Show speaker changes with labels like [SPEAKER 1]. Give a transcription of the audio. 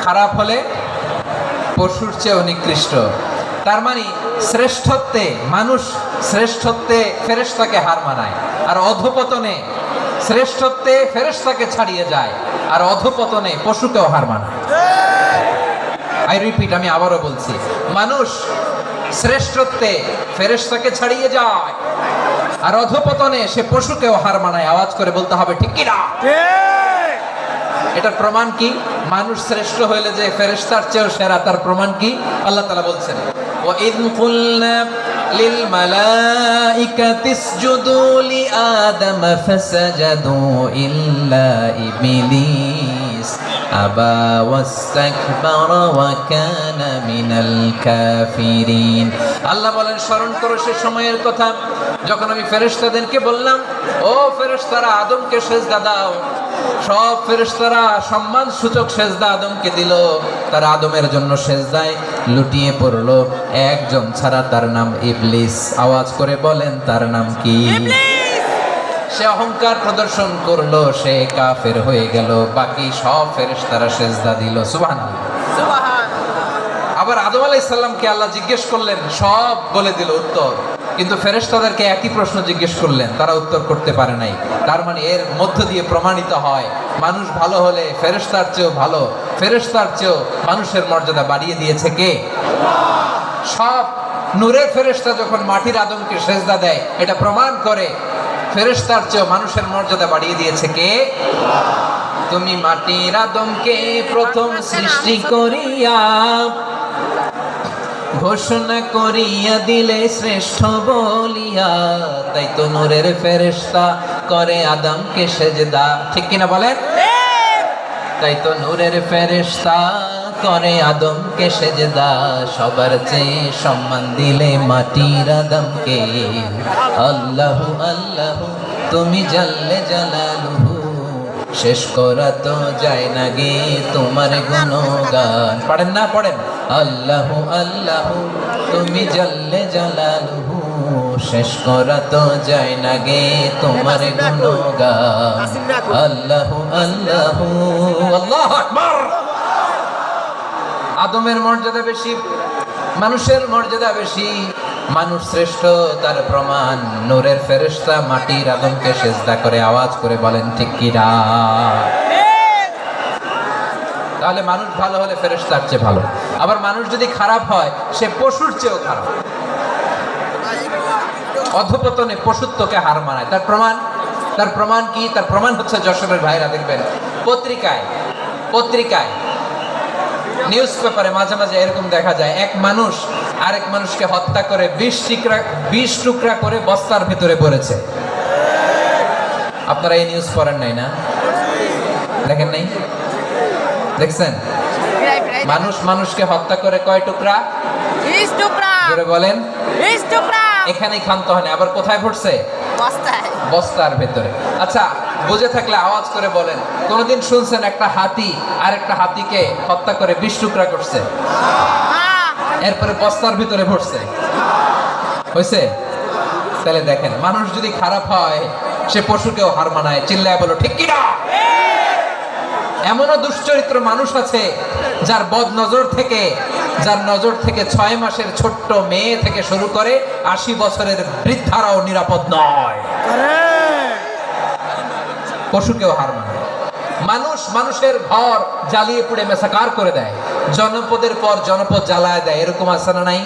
[SPEAKER 1] খারাপ হলে পশুর চেয়েও নিকৃষ্ট। তার মানে শ্রেষ্ঠত্বে মানুষ শ্রেষ্ঠত্বে ফেরেশতাকে হার মানায়, আর অধপতনে শ্রেষ্ঠত্বে ফেরেশতাকে ছাড়িয়ে যায়, আর অধপতনে পশুকেও হার মানায়। আই রিপিট, আমি আবারও বলছি, মানুষ শ্রেষ্ঠত্বে ফেরেশতাকে ছাড়িয়ে যায়, আর অধপতনে সে পশুকেও হার মানায়। আওয়াজ করে বলতে হবে ঠিক কি না? এটার প্রমাণ কি? মানুষ শ্রেষ্ঠ হইলে যে ফেরেশতার চেয়েও সেরা, তার প্রমাণ কি? আল্লাহ তাআলা বলছেন, ওয়া ইয কুলনা লিল মালাইকাতি ইসজুদু লি আদম ফাসাজাদু ইল্লা ইবলিস আবা ওয়াস্তাকবারা ওয়া কানা মিনাল কাফিরিন। আল্লাহ বলেন, স্মরণ করো সে সময়ের কথা যখন আমি ফেরেশতাদেরকে বললাম, ও ফেরেশতারা আদমকে সিজদা দাও। সব ফেরেশতারা সম্মান সূচক সিজদা আদমকে দিল, তারা আদমের জন্য সিজদায় লুটিয়ে পড়লো, একজন ছাড়া, তার নাম ইবলিস। আওয়াজ করে বলেন, তার নাম কি? সে অহংকার প্রদর্শন করলো, সে কাফের হয়ে গেল। বাকি সব ফেরেশতারা সিজদা দিল। সুবহানাল্লাহ। আবার আদম আলাইহিস সালামকে আল্লাহ জিজ্ঞেস করলেন, সব বলে দিল উত্তর, কিন্তু ফেরেশতাদেরকে একই প্রশ্ন জিজ্ঞেস করলেন, তারা উত্তর করতে পারে নাই। তার মানে এর মধ্য দিয়ে প্রমাণিত হয়, মানুষ ভালো হলে ফেরেশতার চেয়েও ভালো, ফেরেশতার চেয়েও মানুষের মর্যাদা বাড়িয়ে দিয়েছে কে? সব নূরের ফেরেশতা যখন মাটির আদমকে সিজদা দেয়, এটা প্রমাণ করে ফেরেশতার চেয়েও মানুষের মর্যাদা বাড়িয়ে দিয়েছে কে? তুমি মাটির আদমকে প্রথম সৃষ্টি করিয়া ঘোষণা করিয়া দিলে শ্রেষ্ঠ বলিয়া, তাই তো নূরের ফেরেশতা করে আদমকে সেজদা। ঠিক কিনা বলেন? তাই তো নূরের ফেরেশতা করে আদমকে সেজদা। সবার চেয়ে সম্মান দিলে মাটির আদমকে। আল্লাহু আল্লাহু তুমি জাল্লে জালালুহু, শেষ করা তো যায় না গে তোমার গুণগান। পড়েন না? পড়েন। আল্লাহু আল্লাহু তুমি জাল্লে জালালুহু, শেষ করা তো যায় না গে তোমার গুণগান। আল্লাহু আল্লাহু আল্লাহু আকবার। আদমের মর্যাদা বেশি, মানুষের মর্যাদা বেশি, মানুষ শ্রেষ্ঠ, তার প্রমাণ নূরের ফেরেশতা মাটির আদমকে সিজদা করে। আওয়াজ করে বলেন ঠিক কি না? তাহলে মানুষ ভালো হলে ফেরেশতার চেয়ে ভালো, আবার মানুষ যদি খারাপ হয় সে পশুর চেয়েও খারাপ। অধপতনে পশুত্বকে হার মানায়। তার প্রমাণ কি? তার প্রমাণ হচ্ছে যশোরের ভাইরা দেখবেন পত্রিকায় নিউজ পেপারে মাঝে মাঝে এরকম দেখা যায়, এক মানুষ আরেক মানুষকে হত্যা করে 20 টুকরা করে বস্তার ভিতরে পড়েছে। আপনারা এই নিউজ পড়েন নাই না? দেখেন নাই? দেখছেন? মানুষ মানুষকে হত্যা করে কয় টুকরা?
[SPEAKER 2] 20 টুকরা।
[SPEAKER 1] জোরে বলেন।
[SPEAKER 2] 20 টুকরা।
[SPEAKER 1] এখানেই ক্ষান্ত হয় না, আবার কোথায় পড়ছে?
[SPEAKER 2] বস্তায়।
[SPEAKER 1] বস্তার ভেতরে। আচ্ছা, বুঝে থাকলে আওয়াজ করে বলেন, কোনদিন শুনছেন একটা হাতি আর একটা হাতিকে হত্যা করে 20 টুকরা করছে, এরপরে বস্তার ভিতরে ভরছে? হয়েছে? তাহলে দেখেন, মানুষ যদি খারাপ হয় সে পশুকেও হার মানায়। চিল্লায় বলো ঠিক কিনা? এমনও দুশ্চরিত্র মানুষ আছে যার নজর থেকে 6 মাসের ছোট্ট মেয়ে থেকে শুরু করে 80 বছরের বৃদ্ধারাও নিরাপদ নয়। পশুকেও হার মানায়। মানুষ মানুষের ঘর জ্বালিয়ে পুড়ে মেসাকার করে দেয়, জনপদের পর জনপদ জ্বালায় দেয়। এরকম আছে না নাই?